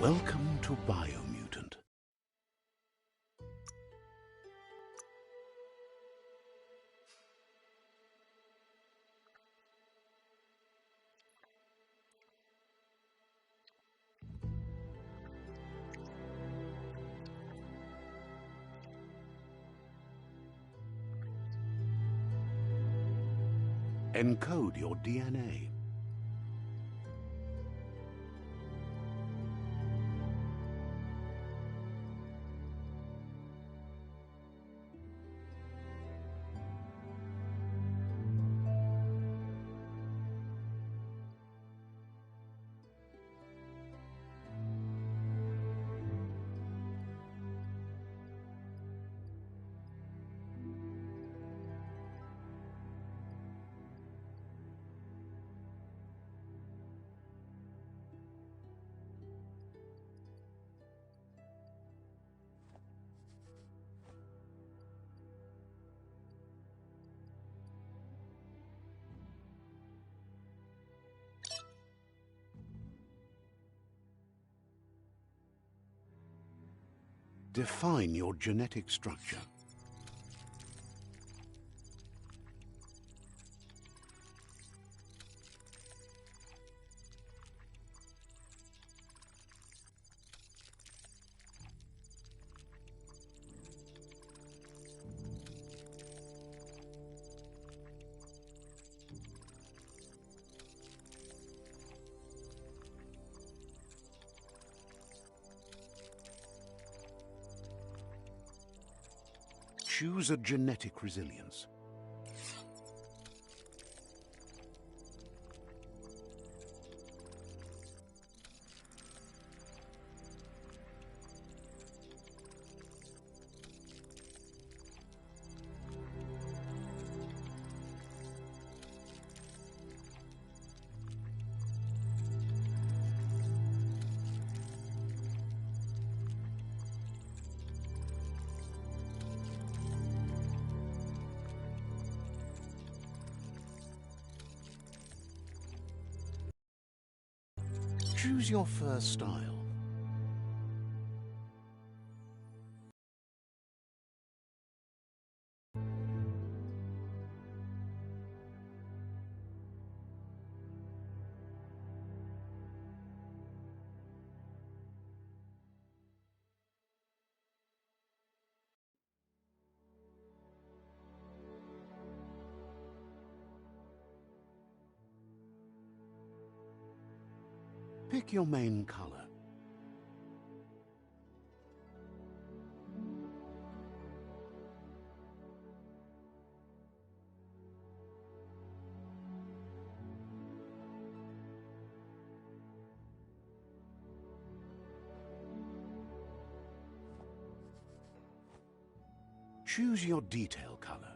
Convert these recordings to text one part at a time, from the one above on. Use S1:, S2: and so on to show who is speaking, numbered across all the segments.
S1: Welcome to Biomutant. Encode your DNA. Define your genetic structure. Choose a genetic resilience. Choose your first style. Pick your main color. Choose your detail color.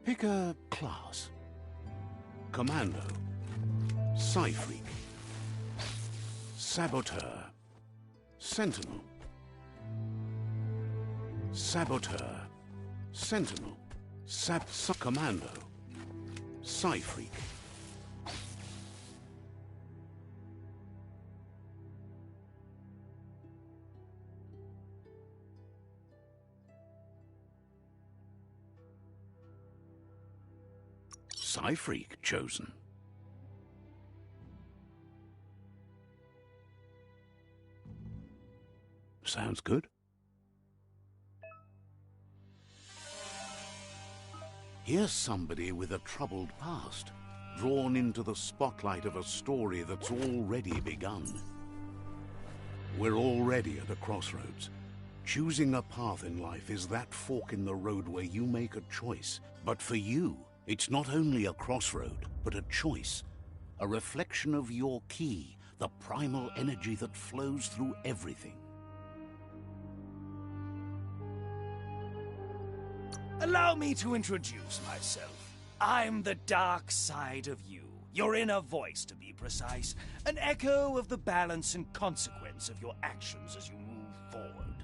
S1: Pick a class. Commando, Psy-Freak, Saboteur, Sentinel, Saboteur, Sentinel, Commando, Psy-Freak. Psy-Freak chosen. Sounds good. Here's somebody with a troubled past, drawn into the spotlight of a story that's already begun. We're already at a crossroads. Choosing a path in life is that fork in the road where you make a choice. But for you, it's not only a crossroad, but a choice. A reflection of your key, the primal energy that flows through everything.
S2: Allow me to introduce myself. I'm the dark side of you. Your inner voice, to be precise. An echo of the balance and consequence of your actions as you move forward.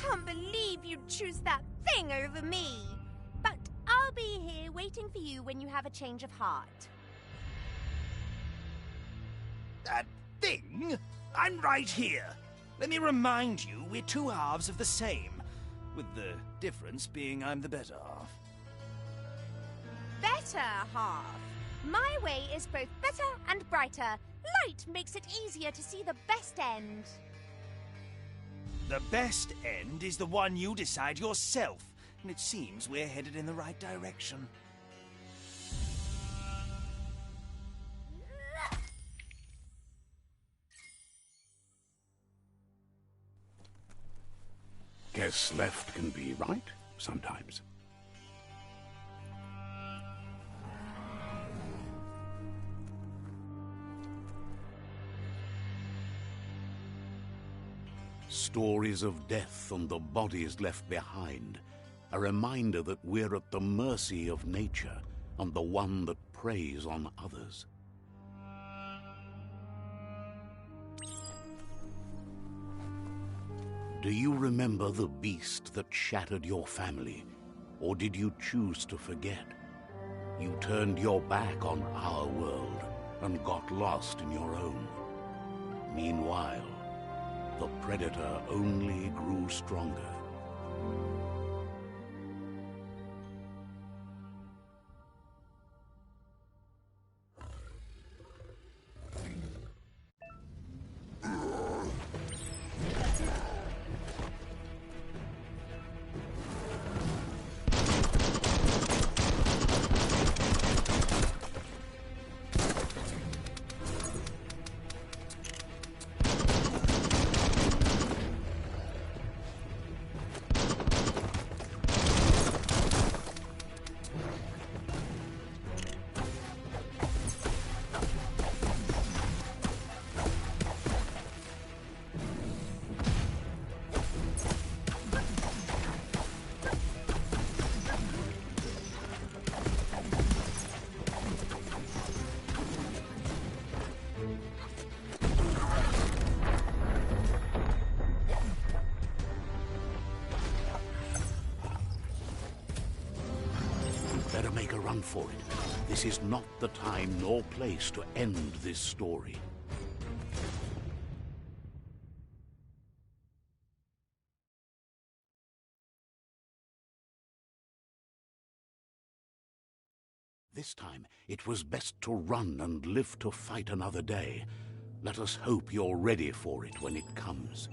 S3: Can't believe you'd choose that thing over me. But I'll be here waiting for you when you have a change of heart.
S2: That thing? I'm right here. Let me remind you, we're two halves of the same, with the difference being I'm the better half.
S3: Better half. My way is both better and brighter. Light makes it easier to see the best end.
S2: The best end is the one you decide yourself, and it seems we're headed in the right direction.
S1: Guess left can be right, sometimes. Stories of death and the bodies left behind. A reminder that we're at the mercy of nature and the one that preys on others. Do you remember the beast that shattered your family? Or did you choose to forget? You turned your back on our world and got lost in your own. Meanwhile, the predator only grew stronger. Better make a run for it. This is not the time nor place to end this story. This time, it was best to run and live to fight another day. Let us hope you're ready for it when it comes.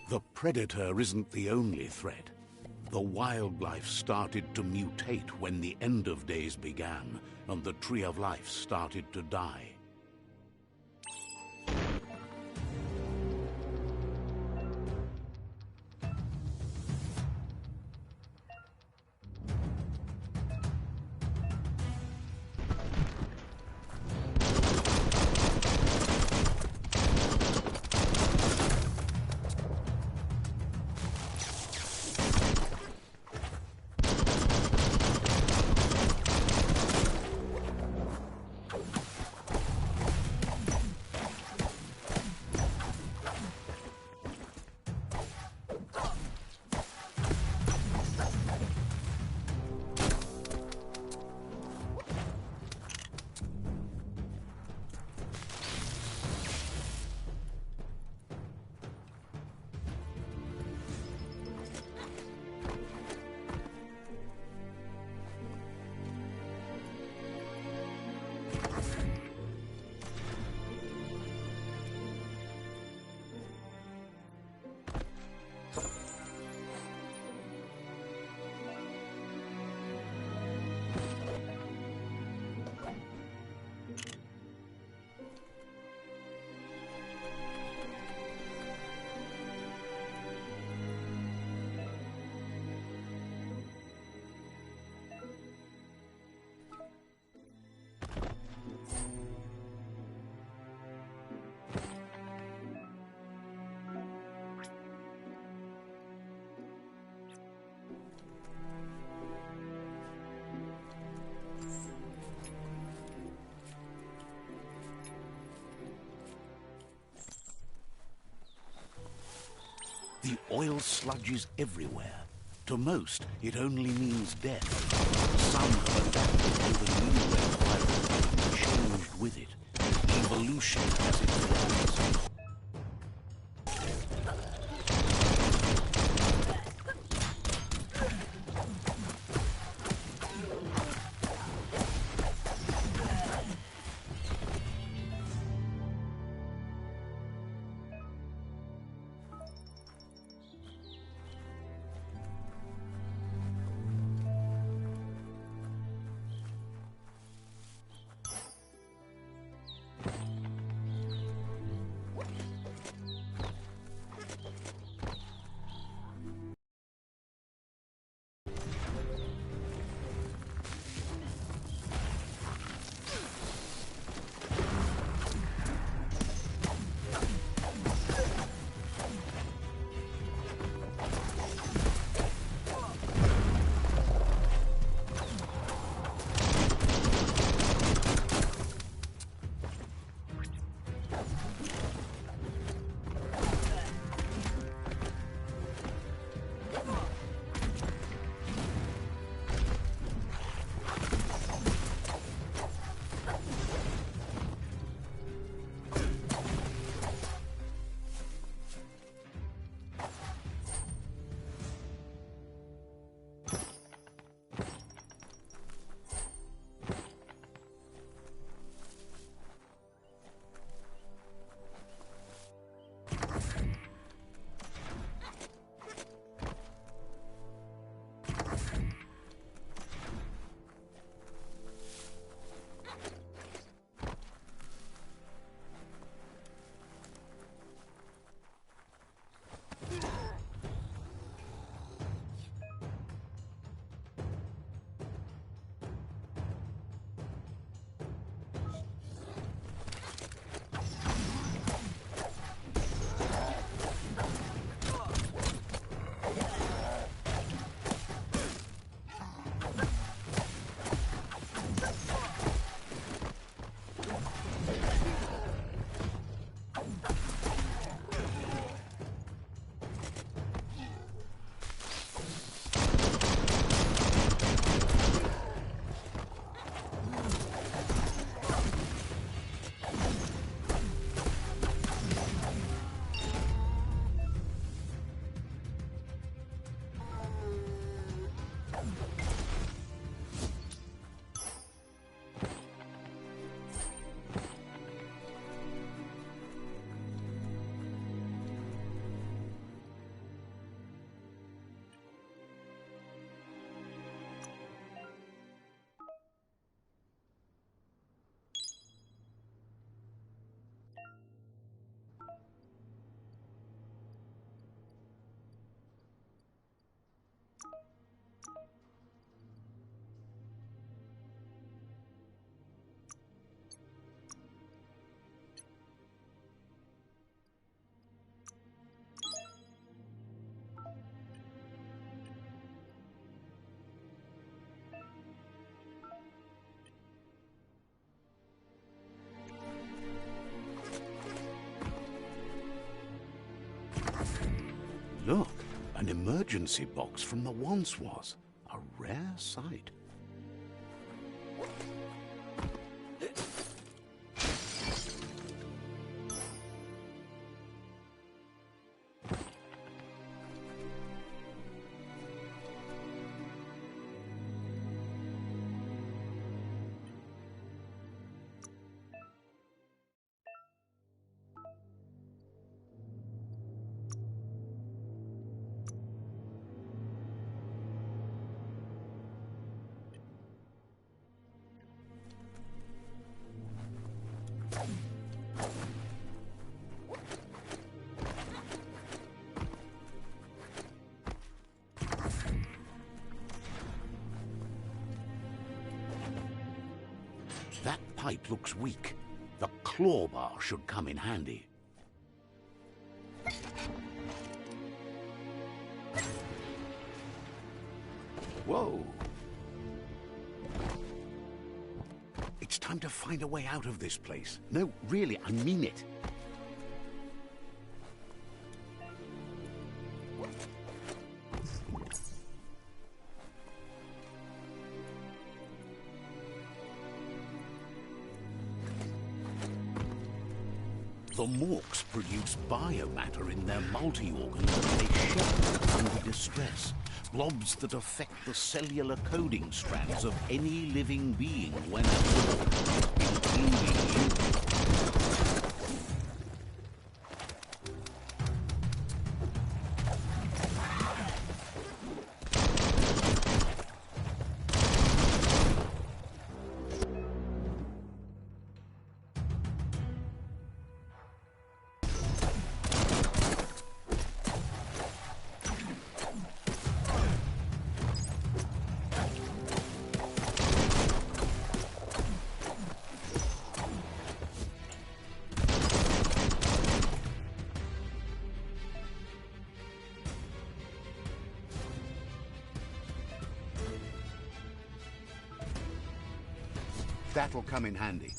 S1: The predator isn't the only threat. The wildlife started to mutate when the end of days began, and the tree of life started to die. The oil sludges everywhere. To most, it only means death. Some have adapted to the new way of life and changed with it. Evolution has its laws. Look, an emergency box from the once was. A rare sight. That pipe looks weak. The claw bar should come in handy. Whoa! It's time to find a way out of this place. No, really, I mean it. The Morks produce biomatter in their multi-organs that they shed under distress. Blobs that affect the cellular coding strands of any living being when at will, including you. That'll come in handy.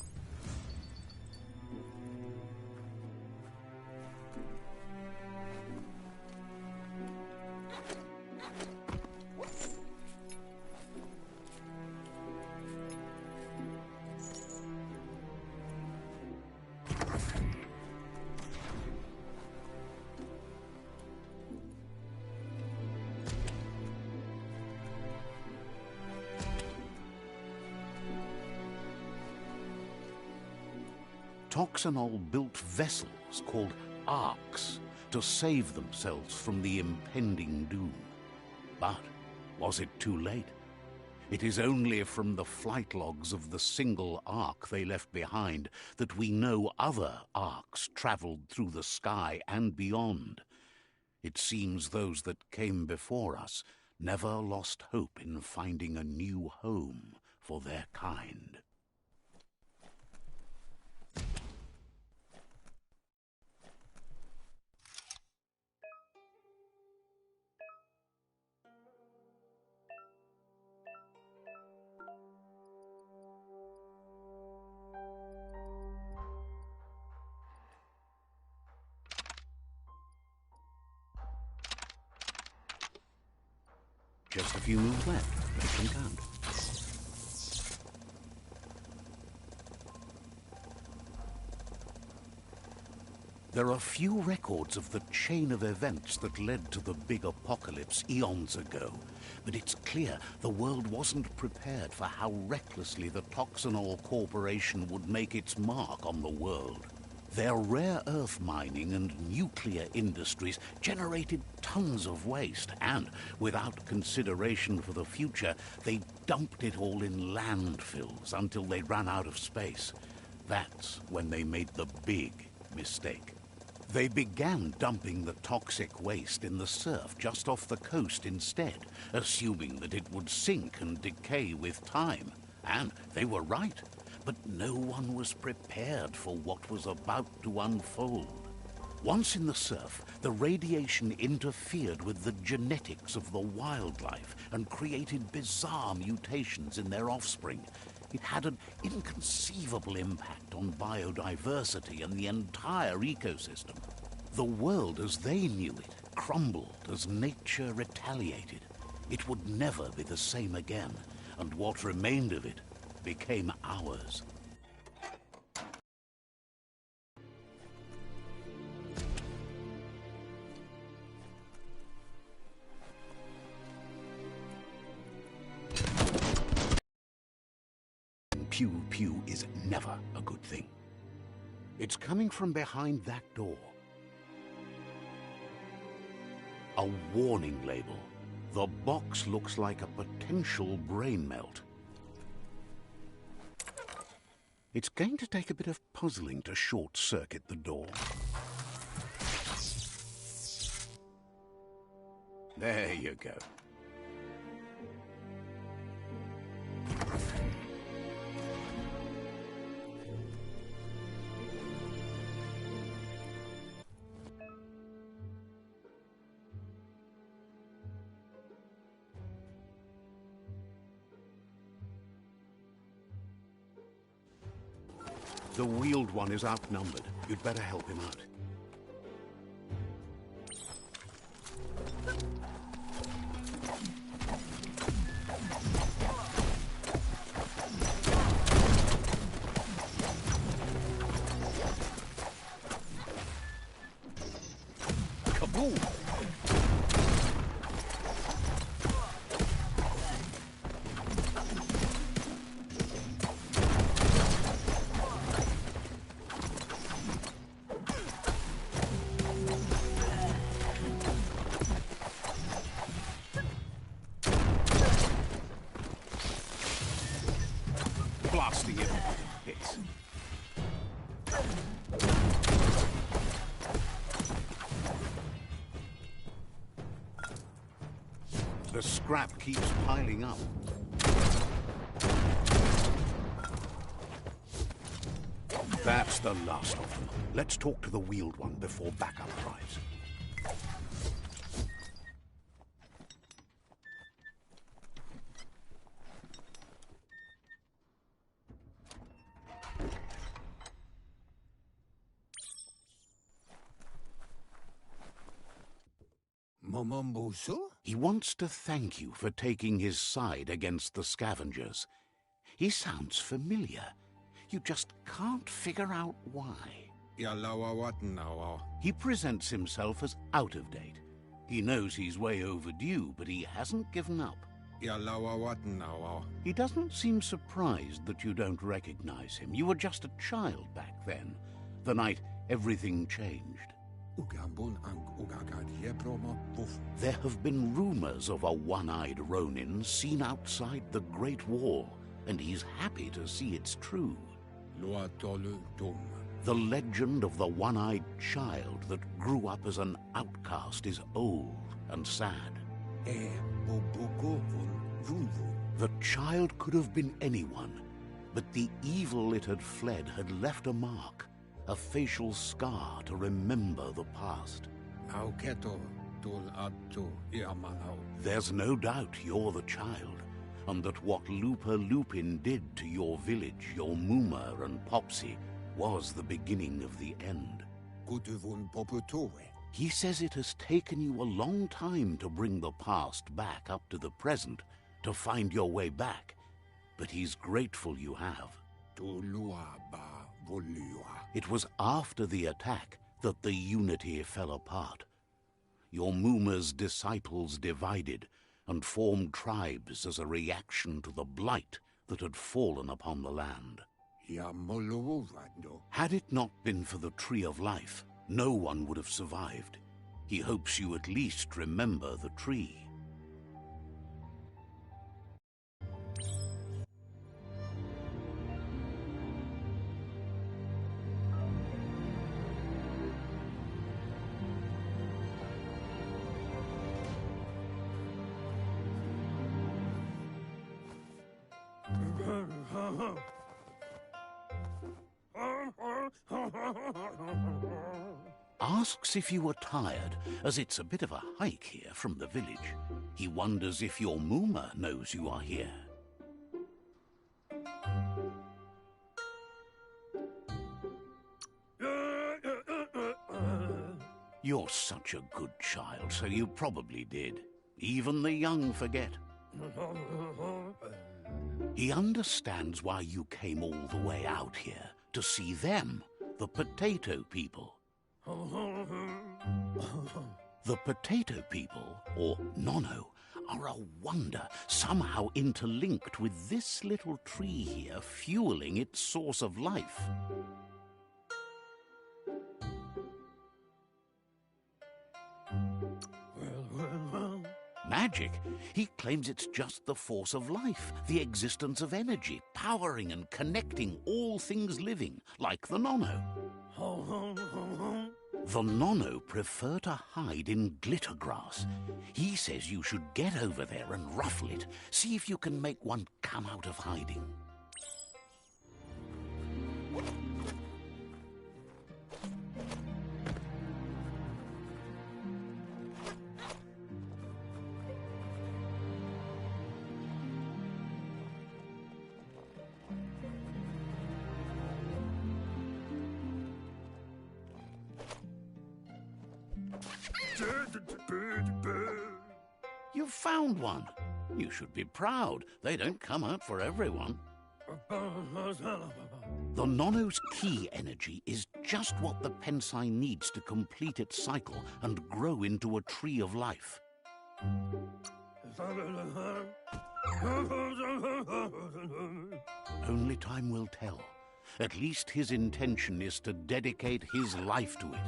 S1: Toxanol built vessels called arks to save themselves from the impending doom. But was it too late? It is only from the flight logs of the single ark they left behind that we know other arks traveled through the sky and beyond. It seems those that came before us never lost hope in finding a new home for their kind. Just a few moves left, but it can count. There are few records of the chain of events that led to the big apocalypse eons ago, but it's clear the world wasn't prepared for how recklessly the Toxanol Corporation would make its mark on the world. Their rare earth mining and nuclear industries generated tons of waste, and without consideration for the future, they dumped it all in landfills until they ran out of space. That's when they made the big mistake. They began dumping the toxic waste in the surf just off the coast instead, assuming that it would sink and decay with time. And they were right. But no one was prepared for what was about to unfold. Once in the surf, the radiation interfered with the genetics of the wildlife and created bizarre mutations in their offspring. It had an inconceivable impact on biodiversity and the entire ecosystem. The world as they knew it crumbled as nature retaliated. It would never be the same again, and what remained of it became ours. Pew pew is never a good thing. It's coming from behind that door. A warning label. The box looks like a potential brain melt. It's going to take a bit of puzzling to short-circuit the door. There you go. The wheeled one is outnumbered. You'd better help him out. Blasting it. Hits. The scrap keeps piling up. That's the last of them. Let's talk to the wheeled one before backup arrives. He wants to thank you for taking his side against the scavengers. He sounds familiar. You just can't figure out why. He presents himself as out of date. He knows he's way overdue, but he hasn't given up. He doesn't seem surprised that you don't recognize him. You were just a child back then, the night everything changed. There have been rumors of a one-eyed Ronin seen outside the Great Wall, and he's happy to see it's true. The legend of the one-eyed child that grew up as an outcast is old and sad. The child could have been anyone, but the evil it had fled had left a mark. A facial scar to remember the past. There's no doubt you're the child, and that what Lupa Lupin did to your village, your Muma and Popsy, was the beginning of the end. He says it has taken you a long time to bring the past back up to the present, to find your way back, but he's grateful you have. It was after the attack that the unity fell apart. Your Muma's disciples divided and formed tribes as a reaction to the blight that had fallen upon the land. Had it not been for the Tree of Life, no one would have survived. He hopes you at least remember the tree. Asks if you were tired, as it's a bit of a hike here from the village. He wonders if your Muma knows you are here. You're such a good child, so you probably did. Even the young forget. He understands why you came all the way out here, to see them, the potato people. The potato people, or Nono, are a wonder, somehow interlinked with this little tree here, fueling its source of life. Magic? He claims it's just the force of life, the existence of energy, powering and connecting all things living, like the Nono. The Nono prefer to hide in glitter grass. He says you should get over there and ruffle it. See if you can make one come out of hiding. You found one. You should be proud. They don't come out for everyone. The Nono's key energy is just what the Pensai needs to complete its cycle and grow into a tree of life. Only time will tell. At least his intention is to dedicate his life to it.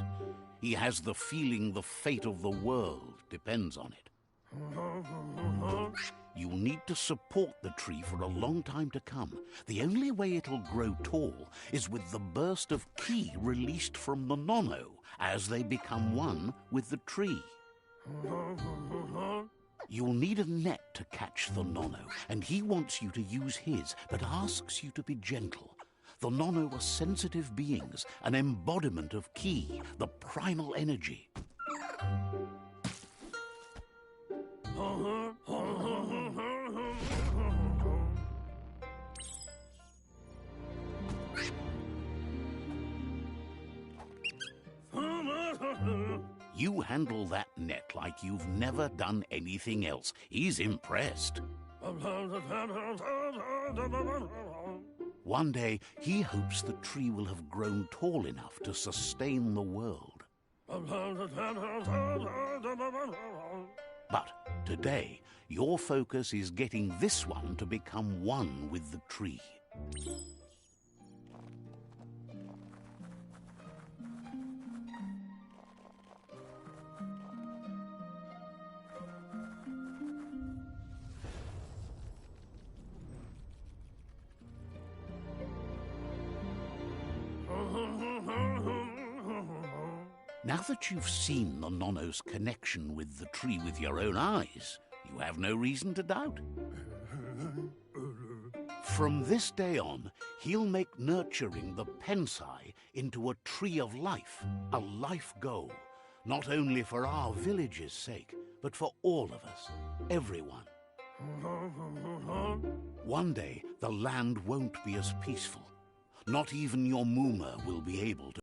S1: He has the feeling the fate of the world depends on it. You'll need to support the tree for a long time to come. The only way it'll grow tall is with the burst of ki released from the Nono as they become one with the tree. You'll need a net to catch the Nono, and he wants you to use his, but asks you to be gentle. The Nono are sensitive beings, an embodiment of ki, the primal energy. You handle that net like you've never done anything else. He's impressed. One day, he hopes the tree will have grown tall enough to sustain the world. But today, your focus is getting this one to become one with the tree. Now that you've seen the Nono's connection with the tree with your own eyes, you have no reason to doubt. From this day on, he'll make nurturing the Pensai into a tree of life, a life goal, not only for our village's sake, but for all of us, everyone. One day, the land won't be as peaceful. Not even your Muma will be able to